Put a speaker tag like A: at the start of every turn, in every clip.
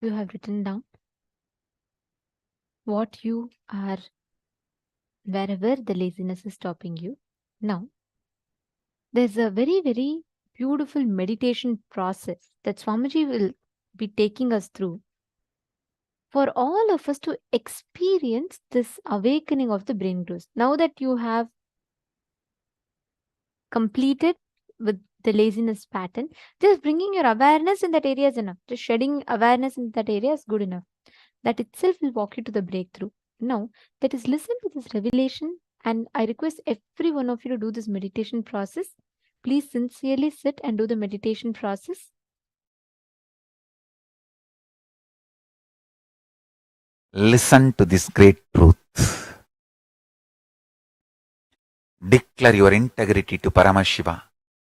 A: You have written down what you are wherever the laziness is stopping you. Now, there's a very, very beautiful meditation process that Swamiji will be taking us through for all of us to experience this awakening of the brain growth. Now that you have completed with the laziness pattern, just bringing your awareness in that area is enough. Just shedding awareness in that area is good enough. That itself will walk you to the breakthrough. Now, that is listen to this revelation, and I request every one of you to do this meditation process. Please sincerely sit and do the meditation process.
B: Listen to this great truth. Declare your integrity to Paramashiva.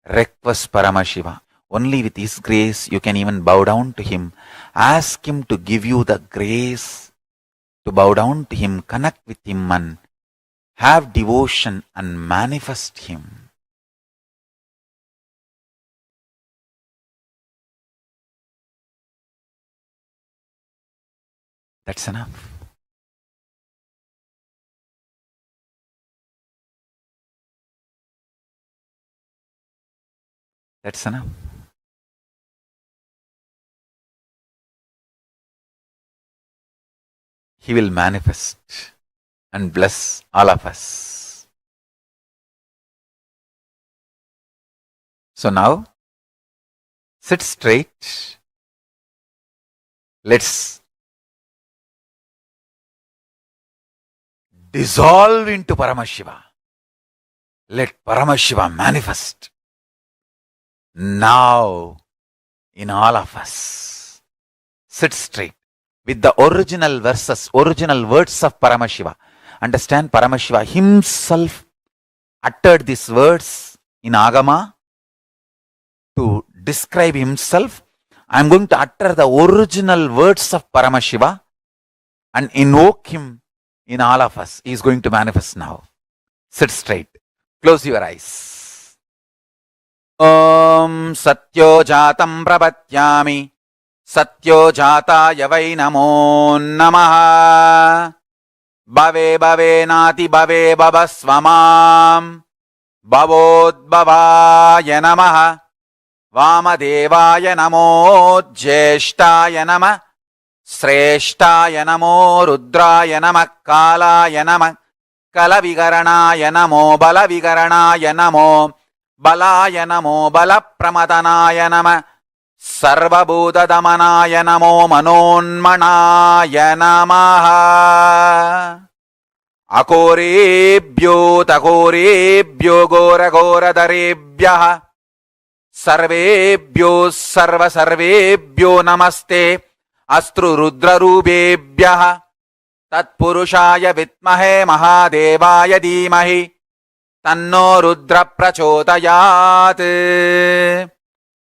B: Request Paramashiva. Only with His grace you can even bow down to Him. Ask Him to give you the grace to bow down to Him, connect with Him and have devotion and manifest Him. That's enough. That's enough. He will manifest and bless all of us. So now, sit straight. Let's dissolve into Paramashiva. Let Paramashiva manifest now in all of us. Sit straight with the original verses, original words of Paramashiva. Understand, Paramashiva himself uttered these words in Agama to describe himself. I am going to utter the original words of Paramashiva and invoke him in all of us. He is going to manifest now. Sit straight. Close your eyes. Om Satyo Jatam Prapathyami Satyo Jataya Vai Namo Namaha Bhave Bhave Nati Bhave Bhavasvamam Bhavodbhavaya Namaha Vamadevaya Namo Jyeshtaya Namah Sreshtaya Namo Rudraya Namah Kalaya Namah Kalavigaranaya Namo Balavigaranaya Namo Balaya Namo Balapramadhanaya Namah Sarvabhutadamanaya Namo Manonmanaya Namaha Akorebhyo Takorebhyo Gora Gora Darebhyaha Sarvebhyo Sarva Sarvebhyo Namaste Astru Rudra Rubebhyaha Tatpurushaya Vitmahe Mahadevaya Dhimahi Tanno Rudra Prachodayat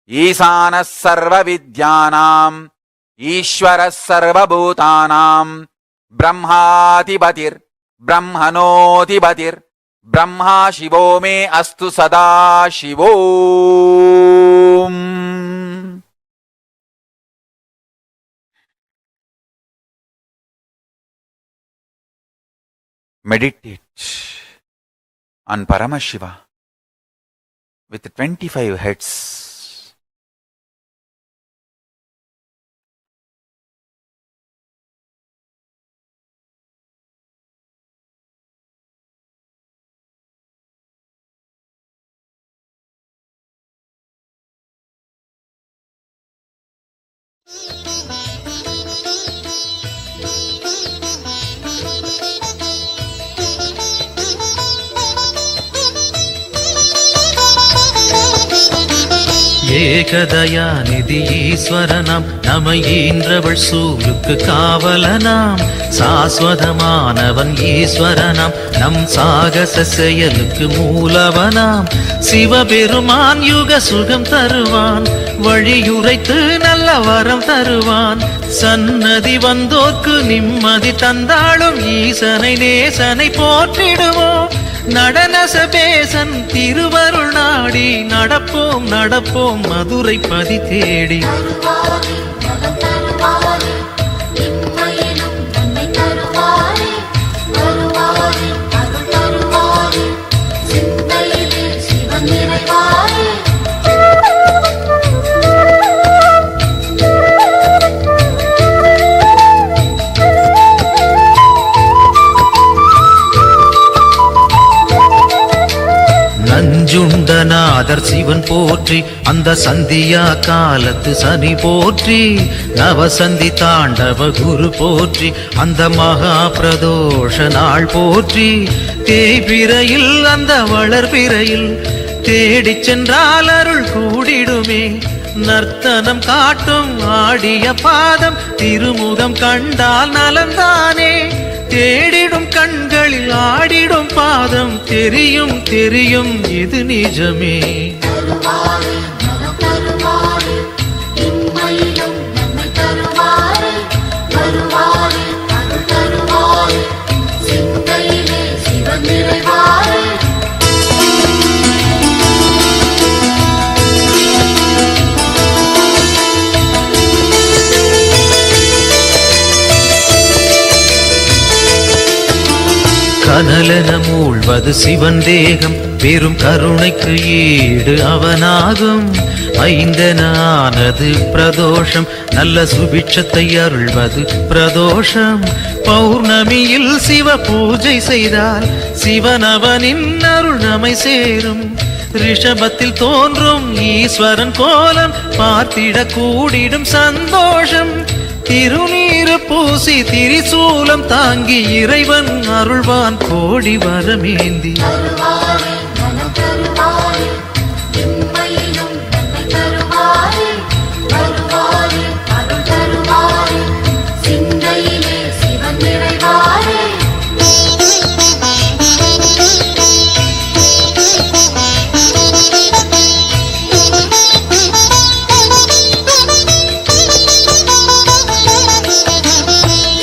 B: Isana Sarva Vidyanam Ishvara Sarva Bhutanam Brahmatibatir Brahmanotibatir Brahma Shivo me Astu Sada Shivom. Meditate on Paramashiva with 25 heads.
C: ஏகதயாநிதி ஈஸ்வரனாம் நமையீன்றவள் சூருக்கு காவலனாம் சாஸ்வதமானவன் ஈஸ்வரனாம் நம் சாகச செயலுக்கு மூலவனாம் சிவபெருமான் யுக சுகம் தருவான் வழியுரைத்து நல்ல வரம் தருவான் சன்னதி வந்தோர்க்கு நிம்மதி தந்தாளும் ஈசனை நேசனை போற்றிடுவோம் நடன சபேசன் திருவருள் நாடி நடப்போம் நடப்போம் மதுரை பதி தேடி
D: வருவாரே இம்மையிலும் நன்மை தருவாரே வருவாரே அருள் தருவாரே சிந்தையிலே சிவன் நிறைவாரே
C: நஞ்சுண்டநாதர் சிவன் போற்றி அந்த சந்தியா காலத்து சனி போற்றி நவசந்தி தாண்டவ குரு போற்றி அந்த மகா பிரதோஷ நாள் போற்றி தேய்பிரையில் அந்த வளர்பிரையில் தேடிச் சென்றால் அருள் கூடிடுமே நர்த்தனம் காட்டும் ஆடிய பாதம் திருமுகம் கண்டால் நலந்தானே தேடிடும் கண்களில் ஆடிடும் பாதம் தெரியும் தெரியும் இது நிஜமே
D: தருவாரே நலம் தருவாரே இம்மையிலும் நன்மை தருவாரே வருவாரே அருள் தருவாரே சிந்தையிலே சிவன் நிறைவாரே
C: கனலென மூழ்வது சிவன் தேகம் பெரும் கருணைக்கு ஈடு அவனாகும் ஐந்தென ஆனது பிரதோஷம் நல்ல சுபிட்சத்தை அருள்வது பிரதோஷம் பௌர்ணமியில் சிவ பூஜை செய்தால் சிவனவனின் அருள் நம்மை சேரும் ரிஷபத்தில் தோன்றும் ஈஸ்வரன் கோலம் பார்த்திட கூடிடும் சந்தோஷம் திருநீரு பூசி திரிசூலம் தாங்கி இறைவன் அருள்வான் கோடி வரமேந்தி
D: தருவாரே நலம் தருவாரே இம்மையிலும் நன்மை தருவாரே வருவாரே அருள் தருவாரே சிந்தையிலே சிவன் நிறைவாரே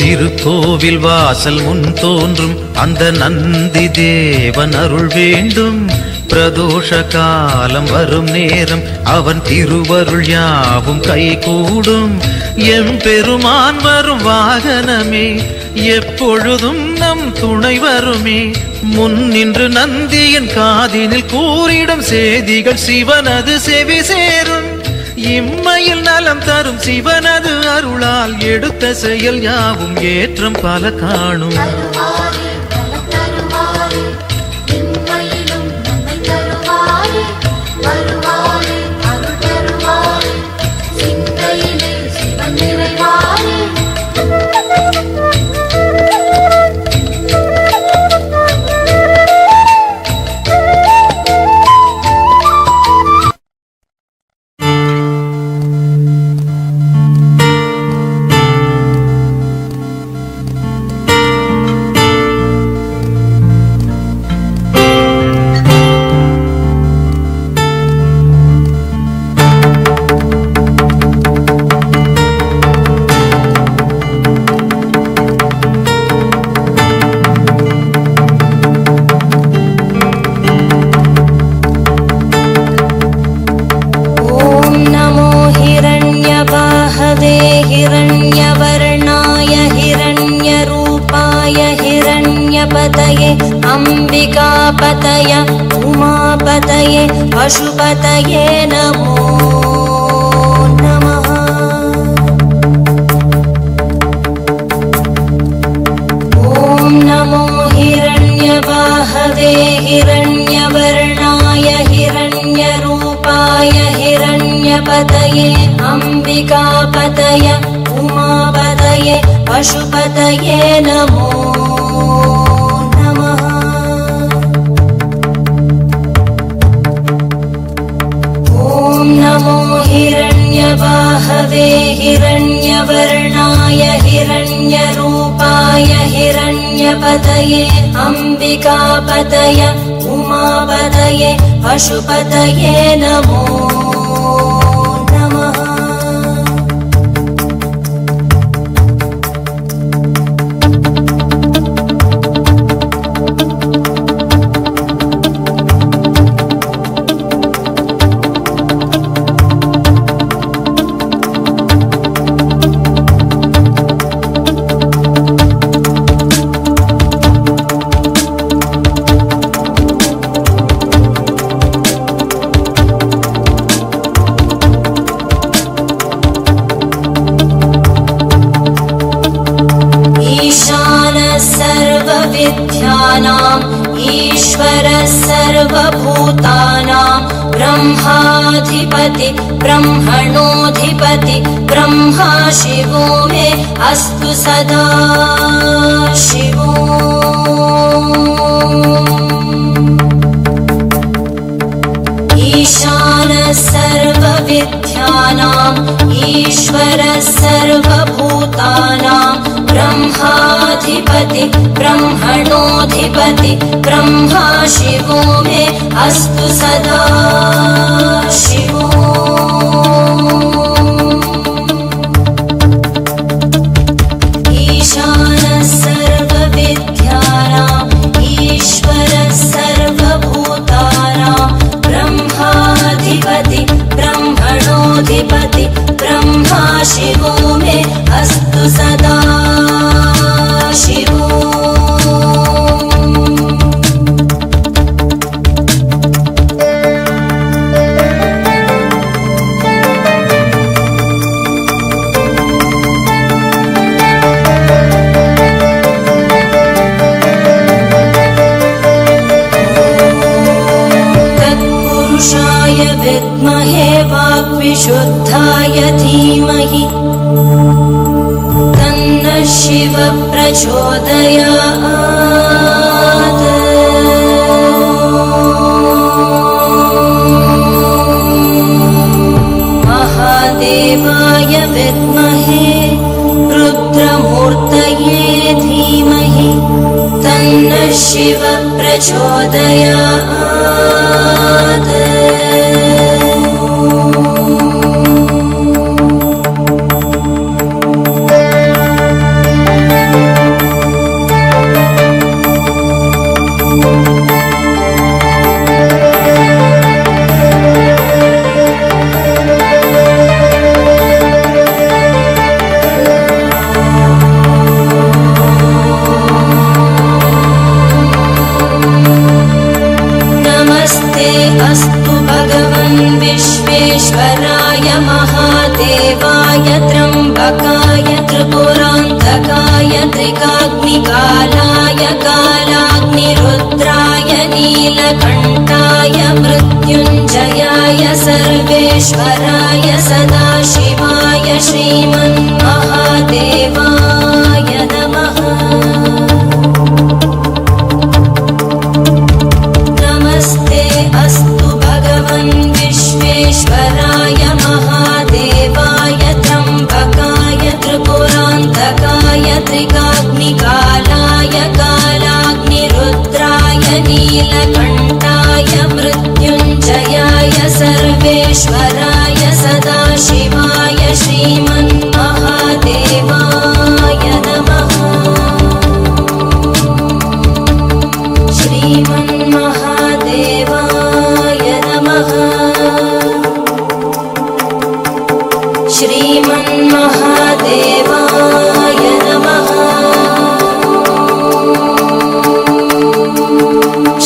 C: திருக்கோவில் வாசல் முன் தோன்றும் அந்த நந்தி தேவன் அருள் வேண்டும் பிரதோஷ காலம் வரும் நேரம் அவன் திருவருள் யாவும் கைகூடும் எம்பெருமான் வரும் வாகனமே எப்பொழுதும் நம் துணை வருமே முன் நின்று நந்தியின் காதினில் கூறிடும் செய்திகள் சிவனது செவி சேரும் இம்மையில் நலம் தரும் சிவனது அருளால் எடுத்த செயல் யாவும் ஏற்றம் பல காணும்
D: தருவாரே நலம் தருவாரே இம்மையிலும் நன்மை தருவாரே வருவாரே அருள் தருவாரே சிந்தையிலே சிவன் நிறைவாரே अंबिकापतय उमापतये पशुपतये नमो नमः। ॐ नमो हिरण्यवाहवे हिरण्यवर्णाय हिरण्यरूपाय हिरण्यपतये अंबिकापतय उमापतये पशुपतये नमो नमो हिरण्यवाहवे हिरण्यवर्णाय हिरण्यरूपाय हिरण्यपतये अंबिकापतय उमापतये पशुपतये नमो नमः। ब्रह्माधिपति ब्रह्मणोऽधिपति ब्रह्मा शिवो मे अस्तु सदा शिवो। ईशानः सर्वविद्यानाम् ईश्वरः सर्वभूतानां ब्रह्माधिपति ब्रह्मणोऽधिपति ब्रह्मा शिवो मे अस्तु सदा शिवो। ईशानः सर्वविद्यानाम् ईश्वरः सर्वभूतानां ब्रह्माधिपति ब्रह्मणोऽधिपति ब्रह्मा शिवो मे अस्तु सदा शिवो। तत्पुरुषाय विद्महे वाग्विशुद्धाय धीमहि तन्नः शिवः प्रचोदयात्। महादेवाय विद्महे रुद्रमूर्तये धीमहि तन्नः शिवः प्रचोदयात्। अस्तु भगवन् विश्वेश्वराय महादेवाय त्र्यम्बकाय त्रिपुरान्तकाय त्रिकाग्निकालाय कालाग्निरुद्राय नीलकण्ठाय मृत्युञ्जयाय सर्वेश्वराय सदाशिवाय श्रीमन्महादेवाय नमः। अस्तु भगवन् विश्वेश्वराय महादेवाय त्र्यम्बकाय त्रिपुरान्तकाय त्रिकाग्निकालाय कालाग्निरुद्राय नीलकण्ठाय मृत्युञ्जयाय सर्वेश्वराय सदाशिवाय श्रीमन्महादेवाय नमः। श्रीमन्महादेवाय नमः। श्रीमन्महादेवाय नमः।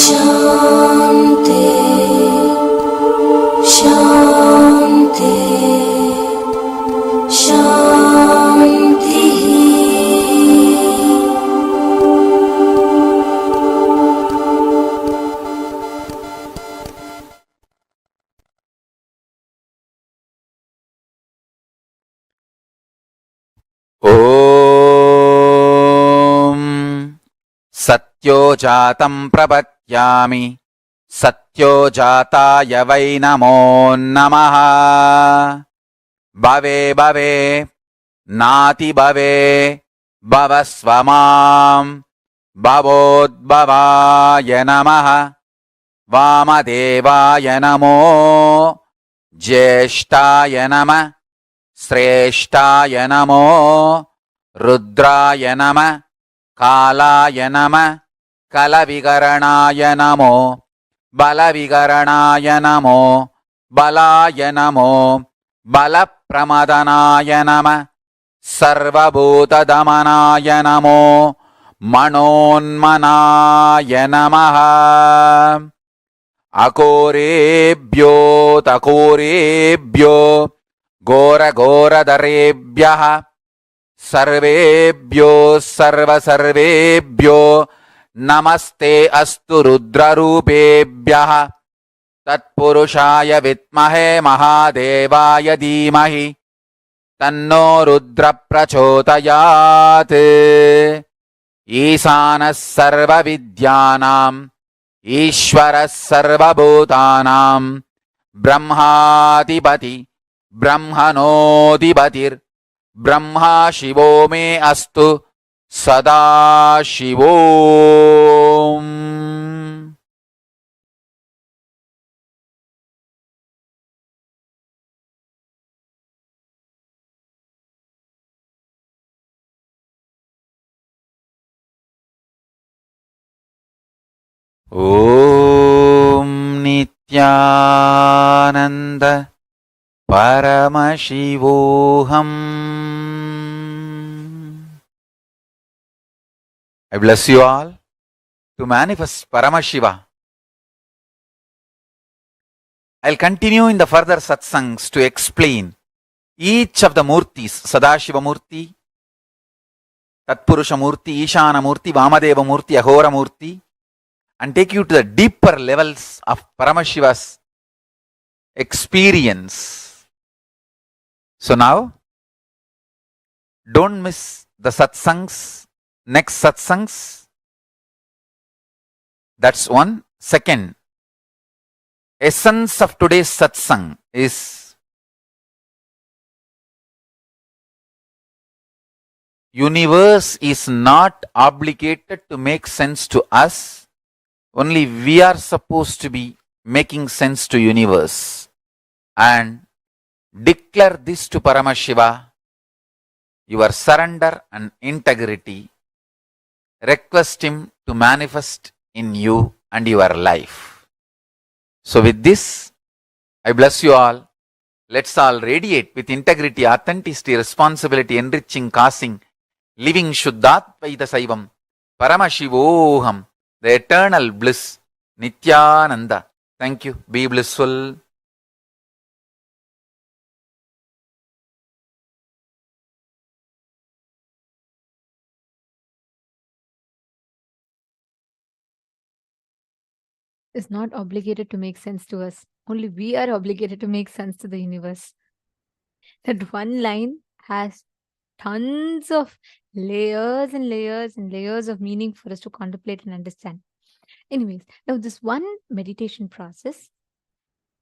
D: शान्ति शान्ति शान्तिः।
B: ॐ सत्यो जातं प्रपद्यामि सत्यो जाताय वै नमो नमः। भवे भवे नाति भवे भवस्व मां भवोद्भवाय नमः। वामदेवाय नमो ज्येष्ठाय नमः श्रेष्ठाय नमो रुद्राय नमः कालाय नमः कलविकरणाय नमो बलविकरणाय नमो बलाय नमो बलप्रमदनाय नमः सर्वभूतदमनाय नमो मनोन्मनाय नमः। अकोरेभ्यो तकोरेभ्यो घोरघोरधरेभ्यः सर्वेभ्यो सर्वसर्वेभ्यो नमस्ते अस्तु रुद्ररूपेभ्यः तत्पुरुषाय विद्महे महादेवाय धीमहि तन्नो रुद्र प्रचोदयात् ईशानः सर्वविद्यानाम् ईश्वरः सर्वभूतानां ब्रह्माधिपति ब्रह्मणोऽधिपतिर्ब्रह्मा शिवो मे अस्तु सदा शिवोम्. ॐ Nityanand Paramashivoham. I bless you all to manifest Paramashiva. I'll continue in the further satsangs to explain each of the murtis, Sadashiva Murti, Tatpurusha Murti, Ishana Murti, Vamadeva Murti, Ahora Murti, and take you to the deeper levels of Paramashiva's experience. So now, don't miss the satsangs, next satsangs. That's one. Second, essence of today's satsang is universe is not obligated to make sense to us. Only we are supposed to be making sense to universe. And declare this to Paramashiva, your surrender and integrity. Request him to manifest in you and your life. So with this, I bless you all. Let's all radiate with integrity, authenticity, responsibility, enriching, causing, living Shuddhatvaita Saivam, Paramashivoham, the eternal bliss, Nityananda. Thank you. Be blissful.
A: Is not obligated to make sense to us. Only we are obligated to make sense to the universe. That one line has tons of layers and layers and layers of meaning for us to contemplate and understand. Anyways, now this one meditation process,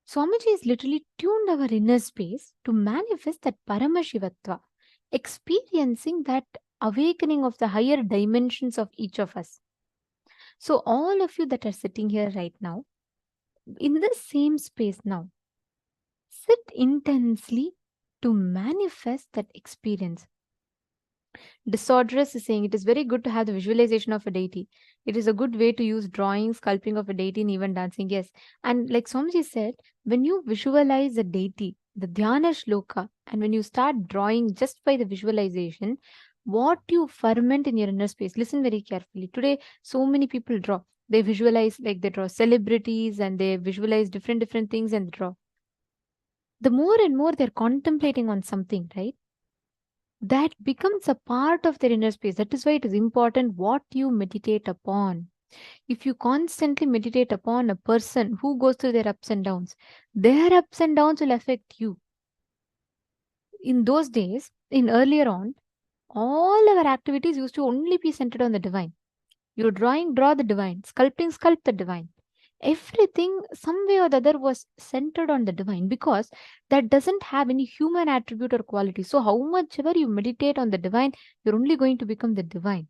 A: Swamiji has literally tuned our inner space to manifest that Paramashivatva, experiencing that awakening of the higher dimensions of each of us. So all of you that are sitting here right now, in the same space now, sit intensely to manifest that experience. Disorderous is saying it is very good to have the visualization of a deity. It is a good way to use drawing, sculpting of a deity, and even dancing. Yes. And like Swamiji said, when you visualize a deity, the Dhyana Shloka, and when you start drawing just by the visualization, what you ferment in your inner space. Listen very carefully. Today, so many people draw. They visualize, like they draw celebrities and they visualize different things and draw. The more and more they're contemplating on something, right? That becomes a part of their inner space. That is why it is important what you meditate upon. If you constantly meditate upon a person who goes through their ups and downs, their ups and downs will affect you. In those days, in earlier on, all our activities used to only be centered on the divine. You're drawing, draw the divine. Sculpting, sculpt the divine. Everything, some way or the other, was centered on the divine because that doesn't have any human attribute or quality. So, how much ever you meditate on the divine, you're only going to become the divine.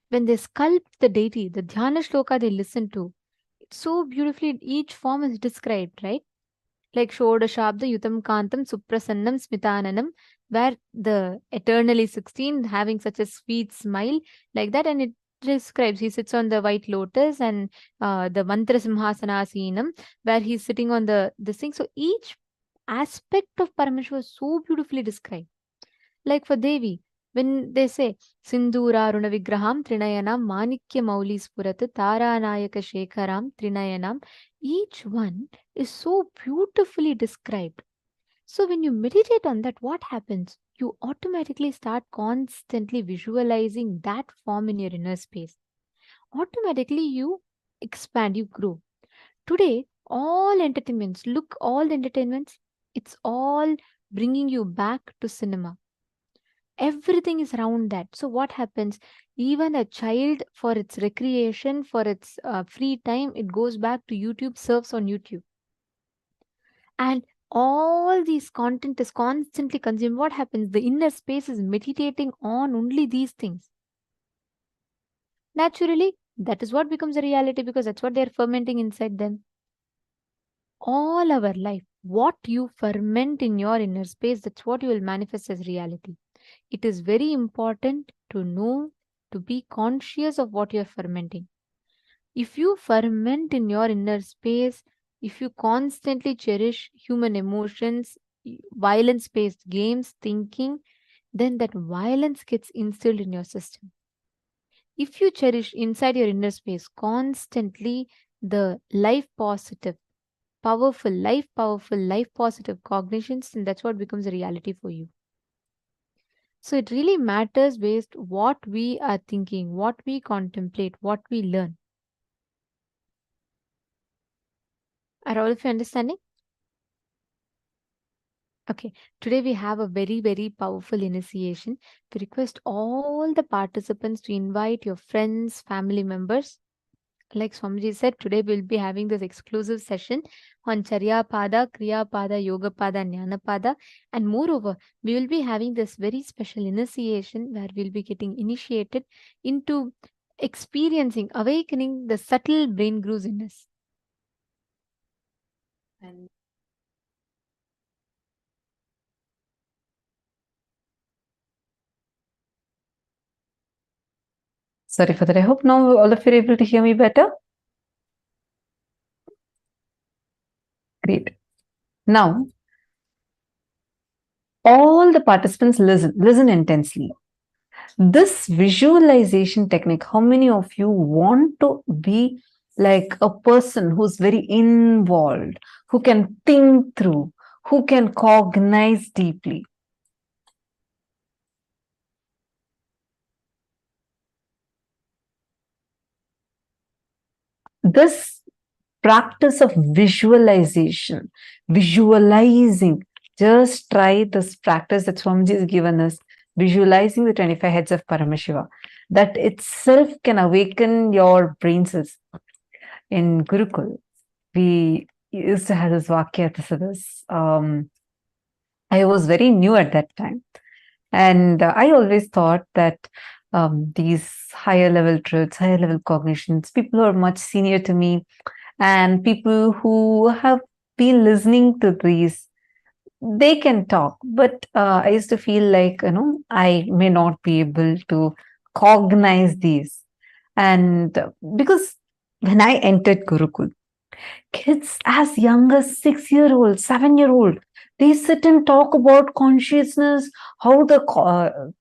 A: When they sculpt the deity, the Dhyana Shloka they listen to, it's so beautifully, each form is described, right? Like Shodashabda Yutam Kantam Suprasannam Smitananam, where the eternally 16 having such a sweet smile like that, and it describes he sits on the white lotus and the Mantra Simhasanasinam, where he's sitting on this thing. So each aspect of Paramashiva was so beautifully described. Like for Devi, when they say Sindura Runa Vigraham Trinayanam Manikya Mauli Spurat Taranayaka Shekharam Trinayanam, each one is so beautifully described. So when you meditate on that, what happens? You automatically start constantly visualizing that form in your inner space. Automatically you expand, you grow. Today, all entertainments, look, all the entertainments, it's all bringing you back to cinema. Everything is around that. So, what happens? Even a child, for its recreation, for its free time, it goes back to YouTube, surfs on YouTube. And all these content is constantly consumed. What happens? The inner space is meditating on only these things. Naturally, that is what becomes a reality because that's what they're fermenting inside them. All our life, what you ferment in your inner space, that's what you will manifest as reality. It is very important to know, to be conscious of what you're fermenting. If you ferment in your inner space, if you constantly cherish human emotions, violence based games, thinking, then that violence gets instilled in your system. If you cherish inside your inner space constantly the life positive, life positive cognitions, then that's what becomes a reality for you. So it really matters based what we are thinking, what we contemplate, what we learn. Are all of you understanding? Okay, today we have a very, very powerful initiation. We request all the participants to invite your friends, family members. Like Swamiji said, today we'll be having this exclusive session on Charya Pada, Kriya Pada, Yoga Pada, Jnana Pada. And moreover, we will be having this very special initiation where we'll be getting initiated into experiencing, awakening the subtle brain grooves in us. And sorry for that. I hope now all of you are able to hear me better. Great. Now, all the participants listen intensely. This visualization technique, how many of you want to be like a person who's very involved, who can think through, who can cognize deeply? This practice of visualization, visualizing, just try this practice that Swamiji has given us, visualizing the 25 heads of Paramashiva. That itself can awaken your brain cells. In Gurukul, we used to have this Vakya. I was very new at that time. And I always thought that these higher level truths, higher level cognitions, people who are much senior to me and people who have been listening to these, they can talk. But I used to feel like, I may not be able to cognize these. And because when I entered Gurukul, kids as young as 6-year-old, 7-year-old, they sit and talk about consciousness, how the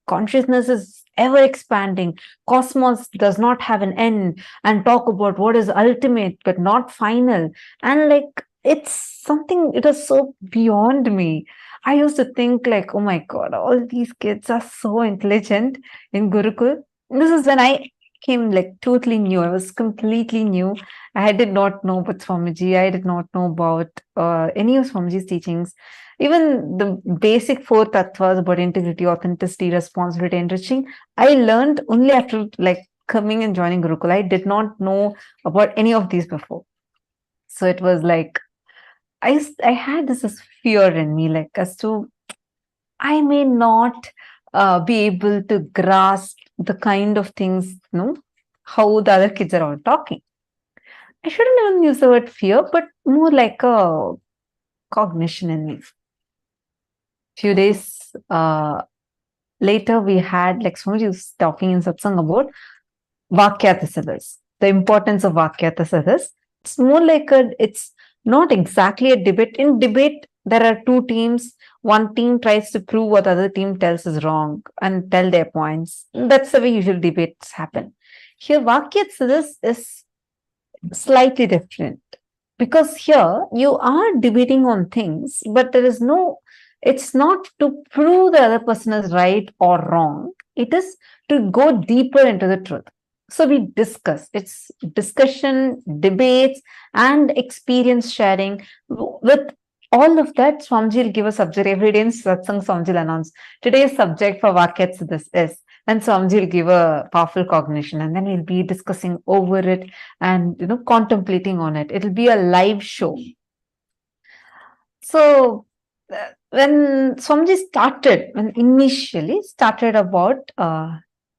A: consciousness is ever expanding. Cosmos does not have an end, and talk about what is ultimate but not final. And like, it's something, it is so beyond me. I used to think like, oh my God, all these kids are so intelligent in Gurukul. This is when I came like totally new. I was completely new. I did not know about Swamiji. I did not know about any of Swamiji's teachings. Even the basic 4 tattvas about integrity, authenticity, responsibility, enriching, I learned only after like coming and joining Gurukul. I did not know about any of these before. So it was like, I had this fear in me, like as to, I may not be able to grasp the kind of things, how the other kids are all talking. I shouldn't even use the word fear, but more like a cognition in me. Few days later, we had, like Swamiji was talking in satsang about Vakyatasadas, the importance of Vakyatasadas. It's more like it's not exactly a debate. In debate, there are 2 teams. One team tries to prove what the other team tells is wrong and tell their points. That's the way usual debates happen. Here, Vakyatasadas is slightly different because here you are debating on things, but it's not to prove the other person is right or wrong. It is to go deeper into the truth. So we discuss. It's discussion, debates, and experience sharing. With all of that, Swamiji will give a subject every day in Satsang. Swamiji will announce today's subject for Vakyats this is. And Swamiji will give a powerful cognition, and then we'll be discussing over it and contemplating on it. It'll be a live show. So when Swamiji started, when initially started about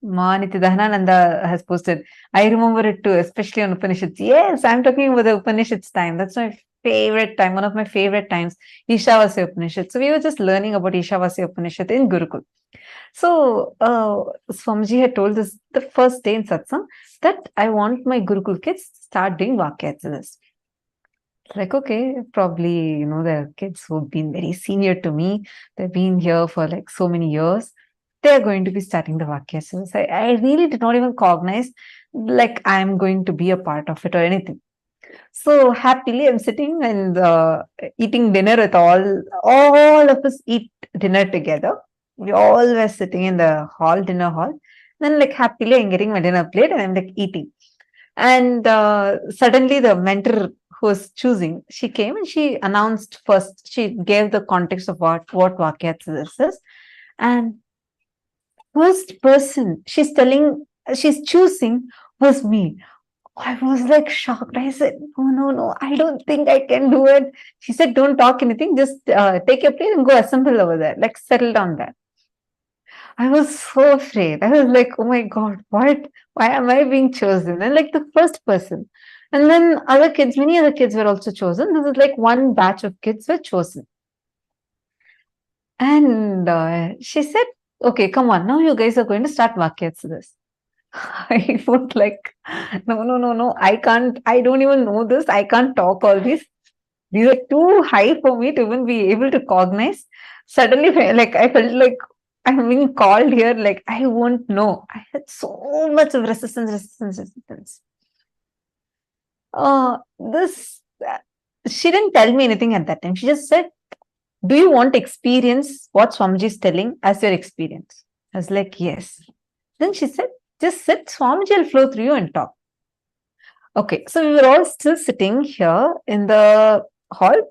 A: Maniti Dahanananda has posted, I remember it too, especially on Upanishads. Yes, I'm talking about the Upanishads time. That's my favorite time, one of my favorite times, Ishavasya Upanishad. So we were just learning about Ishavasya Upanishad in Gurukul. So Swamiji had told us the first day in Satsang that I want my Gurukul kids to start doing Vakyats. Like, okay, probably, there are kids who've been very senior to me. They've been here for like so many years. They're going to be starting the Vakyasas. I really did not even cognize like I'm going to be a part of it or anything. So happily, I'm sitting and eating dinner with all of us eat dinner together. We all were sitting in the dinner hall. Then like happily, I'm getting my dinner plate and I'm like eating. And suddenly the mentor who was choosing, she came and she announced first, she gave the context of what Vakyats this is. And first person she's choosing was me. I was like shocked. I said, no, I don't think I can do it. She said, don't talk anything, just take your plate and go assemble over there, like settle down there. I was so afraid. I was like, oh my God, what? Why am I being chosen? And like the first person. And then many other kids were also chosen. This is like one batch of kids were chosen. And she said, okay, come on, now you guys are going to start Vakyats this. I was like, no, I can't, I don't even know this. I can't talk all these. These are too high for me to even be able to cognize. Suddenly, like, I felt like I'm being called here, like, I won't know. I had so much of resistance. She didn't tell me anything at that time. She just said, do you want to experience what Swamiji is telling as your experience? I was like, yes. Then she said, just sit, Swamiji will flow through you and talk. Okay, so we were all still sitting here in the hall.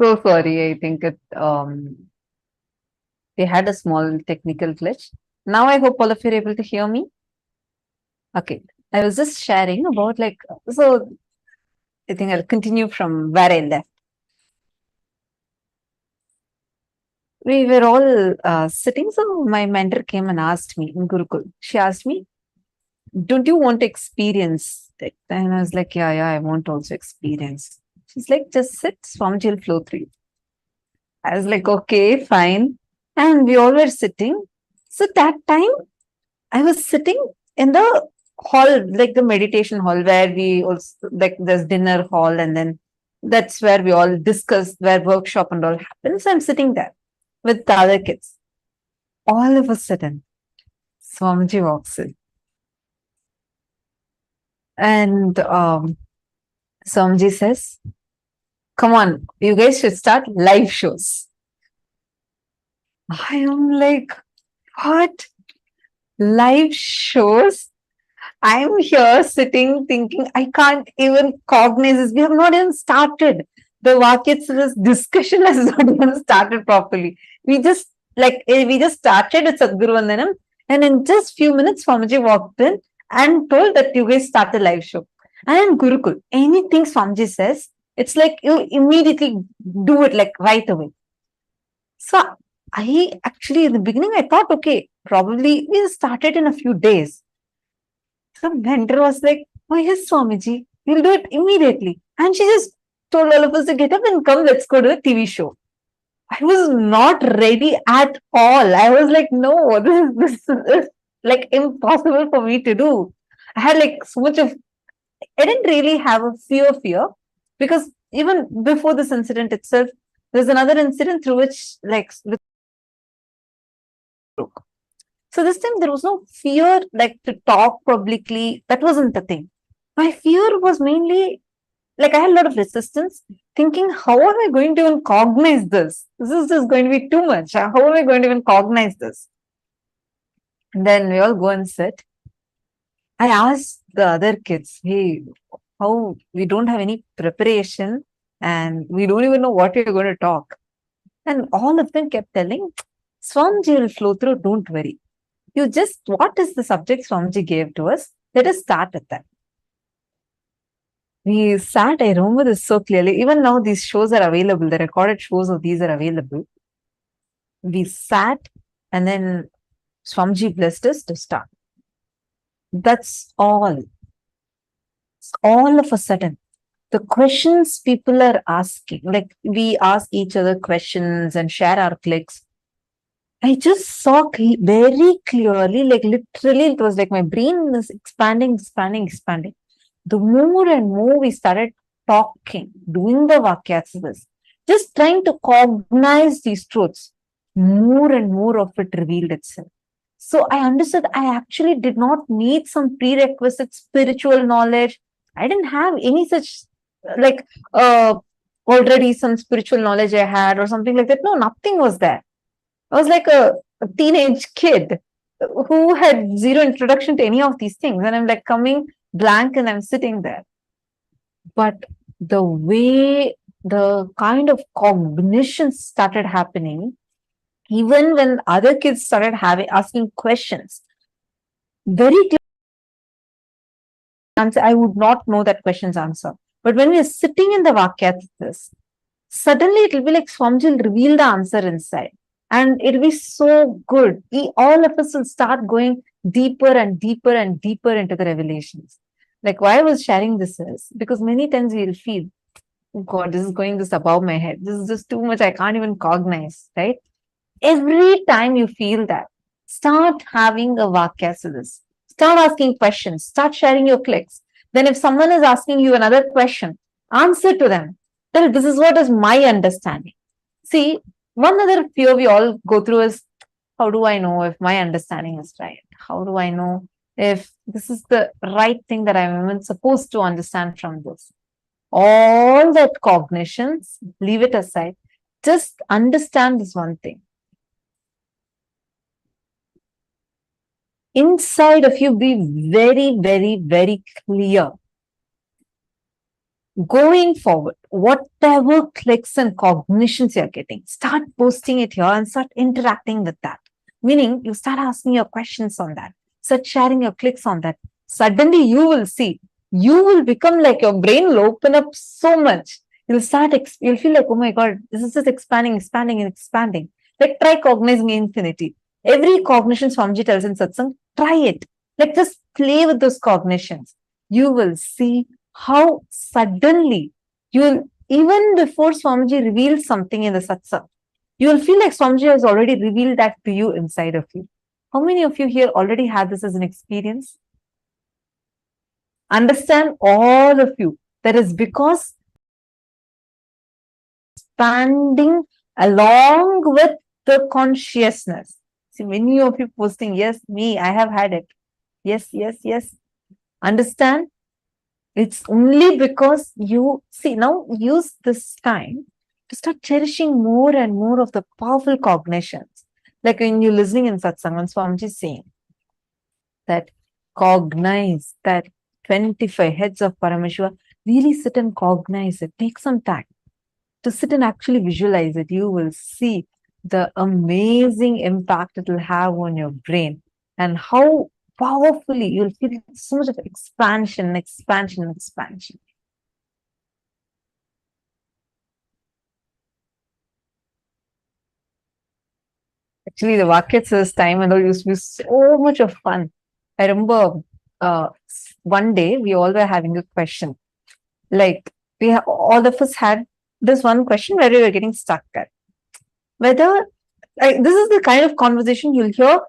E: So sorry, I think they had a small technical glitch. Now I hope all of you are able to hear me. Okay, I was just sharing about so I think I'll continue from where I left. We were all sitting, so my mentor came and asked me in Gurukul. She asked me, "Don't you want to experience it?" And I was like, "Yeah, I want to also experience." She's like, "Just sit, Swamiji will flow through you." I was like, "Okay, fine." And we all were sitting. So that time, I was sitting in the hall, like the meditation hall, where we also like there's dinner hall, and then that's where we all discuss, where workshop and all happens. I'm sitting there with the other kids. All of a sudden, Swamiji walks in, and Swamiji says, "Come on, you guys should start live shows." I am like, "What? Live shows?" I'm here sitting thinking, I can't even cognize this. We have not even started. The Vakyatsa's discussion has not even started properly. We just started with Sadhguru Vandanam, and in just few minutes, Swamiji walked in and told that you guys start the live show. And in Gurukul, anything Swamiji says, it's like you immediately do it like right away. So I actually, in the beginning, I thought, okay, probably we started in a few days. The mentor was like, "Oh, yes, Swamiji, we'll do it immediately." And she just told all of us to get up and come, let's go to the TV show. I was not ready at all. I was like, no, this is like impossible for me to do. I had like so much of, I didn't really have a fear because even before this incident itself, there's another incident through which like so this time there was no fear like to talk publicly. That wasn't the thing. My fear was mainly like I had a lot of resistance, thinking, how am I going to even cognize this? This is just going to be too much. How am I going to even cognize this? And then we all go and sit. I asked the other kids, hey, how we don't have any preparation and we don't even know what you're going to talk. And all of them kept telling, Swamiji will flow through, don't worry. You just, what is the subject Swamiji gave to us? Let us start with that. We sat, I remember this so clearly. Even now, these shows are available. The recorded shows of these are available. We sat and then Swamiji blessed us to start. That's all. All of a sudden, the questions people are asking, like we ask each other questions and share our clicks. I just saw very clearly, like literally, it was like my brain is expanding. The more and more we started talking, doing the Vakyasas, just trying to cognize these truths, more and more of it revealed itself. So I understood I actually did not need some prerequisite spiritual knowledge. I didn't have any such like already some spiritual knowledge I had or something like that. No, nothing was there. I was like a teenage kid who had zero introduction to any of these things. And I'm like coming blank and I'm sitting there. But the way the kind of cognition started happening, even when other kids started asking questions, very clear answer, I would not know that question's answer. But when we are sitting in the Vakyas, suddenly it will be like Swamiji will reveal the answer inside. And it'll be so good. All of us will start going deeper and deeper and deeper into the revelations. Like why I was sharing this is because many times we'll feel, oh God, this is going this above my head. This is just too much. I can't even cognize, right? Every time you feel that, start having a Vakyasas. Start asking questions. Start sharing your clicks. Then if someone is asking you another question, answer to them. Tell this is what is my understanding. See, one other fear we all go through is, how do I know if my understanding is right? How do I know if this is the right thing that I'm even supposed to understand from this? All that cognitions, leave it aside. Just understand this one thing. Inside of you, be very, very, very clear going forward, whatever clicks and cognitions you're getting, start posting it here and start interacting with that. Meaning, you start asking your questions on that, start sharing your clicks on that. Suddenly, you will see, you will become like your brain will open up so much. You'll start, you'll feel like, oh my God, this is just expanding, expanding, and expanding. Like, try cognizing infinity. Every cognition Swamiji tells in satsang, try it. Like, just play with those cognitions. You will see how suddenly you'll, even before Swamiji reveals something in the satsang, you will feel like Swamiji has already revealed that to you inside of you. How many of you here already had this as an experience? Understand, all of you, that is because expanding along with the consciousness. See, many of you posting, yes, me, I have had it. Yes, yes, yes. Understand? It's only because you see, now use this time to start cherishing more and more of the powerful cognitions. Like when you're listening in satsang, and Swamiji is saying that cognize that 25 heads of Paramashiva, really sit and cognize it. Take some time to sit and actually visualize it. You will see the amazing impact it will have on your brain and how powerfully you'll feel so much of expansion, expansion, expansion. Actually, the Vakyatsa's time and all used to be so much of fun. I remember one day we all were having a question. Like all of us had this one question where we were getting stuck at. Whether this is the kind of conversation you'll hear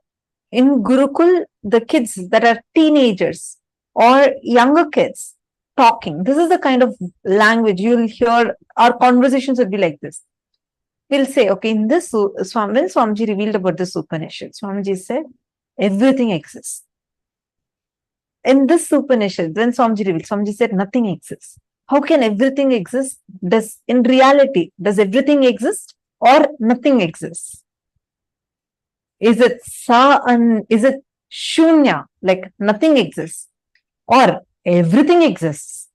E: in Gurukul, the kids that are teenagers or younger kids talking. This is the kind of language you'll hear. Our conversations will be like this. We'll say, okay, in this, when Swamiji revealed about this Upanishad, Swamiji said, everything exists. In this Upanishad, when Swamiji revealed, Swamiji said, nothing exists. How can everything exist? In reality, does everything exist or nothing exists? Is it is it shunya, like nothing exists, or everything exists?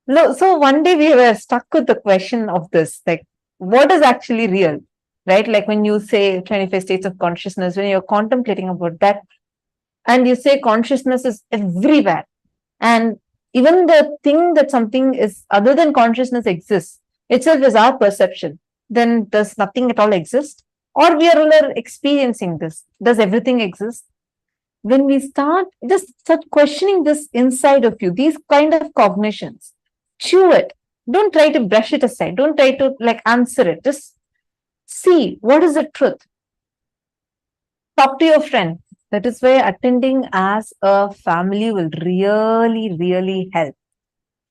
E: No, so one day we were stuck with the question of this, like, what is actually real, right? Like when you say 25 states of consciousness, when you're contemplating about that, and you say consciousness is everywhere, and even the thing that something is other than consciousness exists, itself is our perception, then does nothing at all exist? Or we are all experiencing this. Does everything exist? When we start questioning this inside of you, these kind of cognitions, chew it. Don't try to brush it aside. Don't try to like answer it. Just see what is the truth. Talk to your friend. That is why attending as a family will really, really help.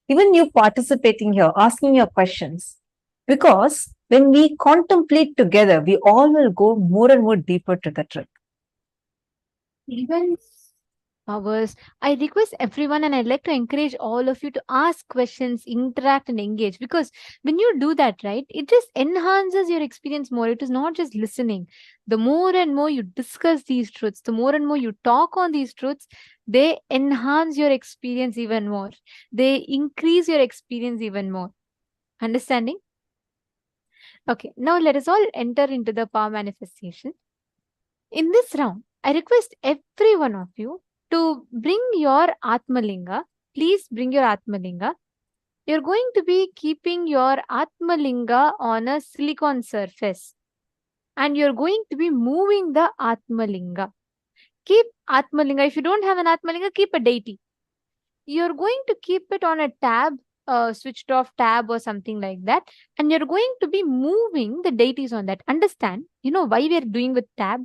E: Even you participating here, asking your questions. Because when we contemplate together, we all will go more and more deeper to the truth.
A: Even powers, I request everyone and I'd like to encourage all of you to ask questions, interact and engage, because when you do that, right, it just enhances your experience more. It is not just listening. The more and more you discuss these truths, the more and more you talk on these truths, they enhance your experience even more. They increase your experience even more. Understanding? Okay, now let us all enter into the power manifestation. In this round, I request every one of you to bring your Atmalinga. Please bring your Atmalinga. You're going to be keeping your Atmalinga on a silicon surface. And you're going to be moving the Atmalinga. Keep Atmalinga. If you don't have an Atmalinga, keep a deity. You're going to keep it on a tab, switched off tab or something like that. And you're going to be moving the deities on that. Understand, you know why we're doing with tab?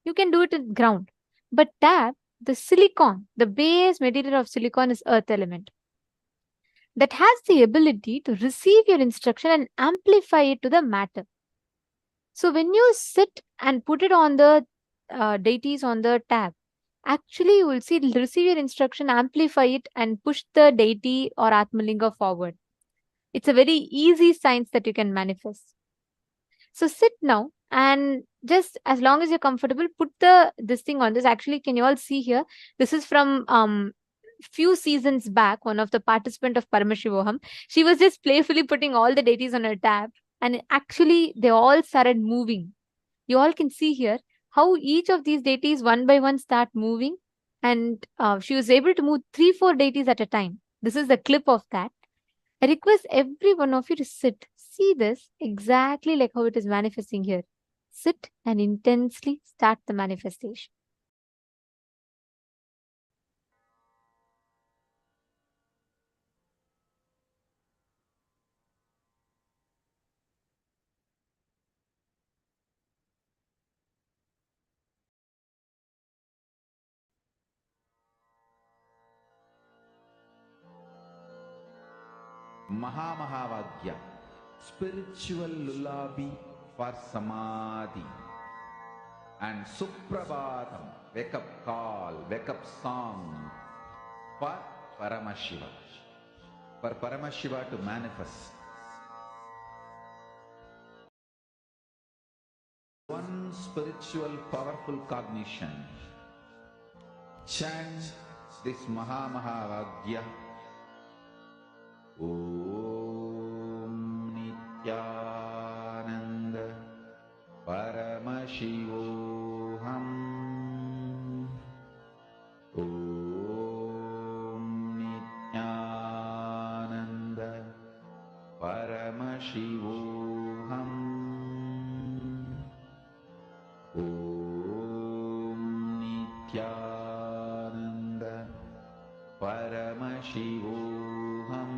A: You can do it in ground. But tab, the silicon, the base material of silicon is earth element. That has the ability to receive your instruction and amplify it to the matter. So when you sit and put it on the deities on the tab, actually you will see it'll receive your instruction, amplify it and push the deity or Atmalinga forward. It's a very easy science that you can manifest. So sit now and just as long as you're comfortable, put this thing on this. Actually, can you all see here? This is from few seasons back, one of the participant of Paramashivoham, she was just playfully putting all the deities on her tab, and actually they all started moving. You all can see here how each of these deities one by one start moving, and she was able to move 3-4 deities at a time. This is the clip of that. I request every one of you to sit. See this exactly like how it is manifesting here. Sit and intensely start the manifestation.
B: Mahamahavagya, spiritual lullaby for Samadhi. And Suprabhatam, wake up call, wake up song for Paramashiva. For Paramashiva to manifest. One spiritual powerful cognition. Chant this Mahamahavagya. Om Nityananda Paramashivoham. Om Nityananda Paramashivoham. Om Nityananda Paramashivoham.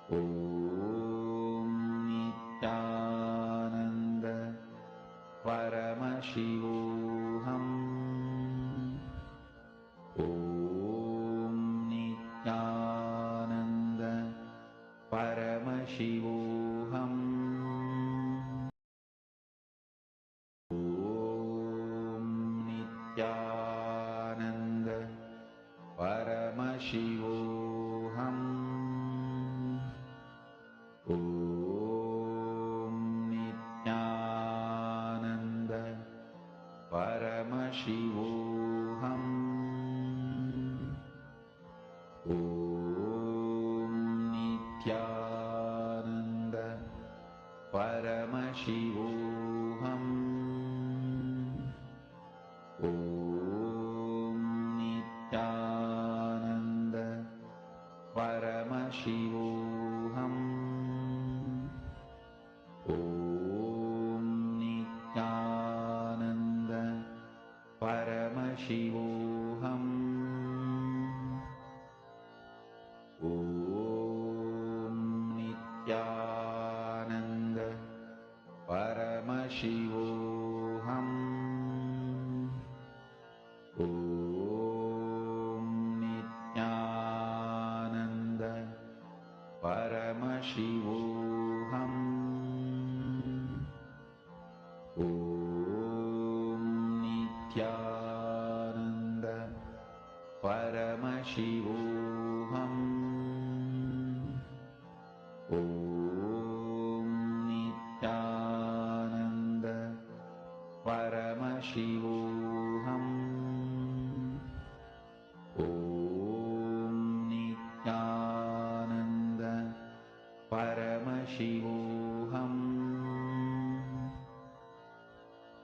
B: Om Nityananda Paramashivoham. Om Nityananda Paramashivoham. Om Nityananda Paramashivoham. Om Nityananda Paramashivoham. Om Nityananda Paramashivoham. Om Nityananda Paramashivoham. Om Nityananda Paramashivoham. Om Nityananda Paramashivoham. Om Nityananda Paramashivoham. Om Nityananda Paramashivoham. Om Nityananda Paramashivoham. Om Nityananda Paramashivoham.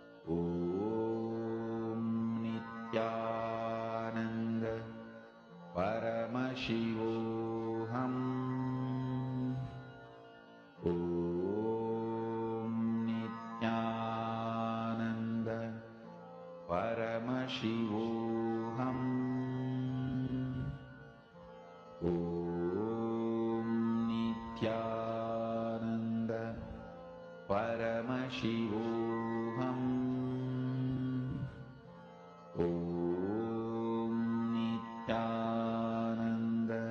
B: Om Nityananda Paramashivoham. Om Nityananda Paramashivoham. Om Nityananda Paramashivoham. Om Nityananda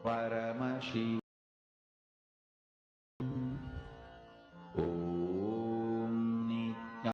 B: Paramashivoham.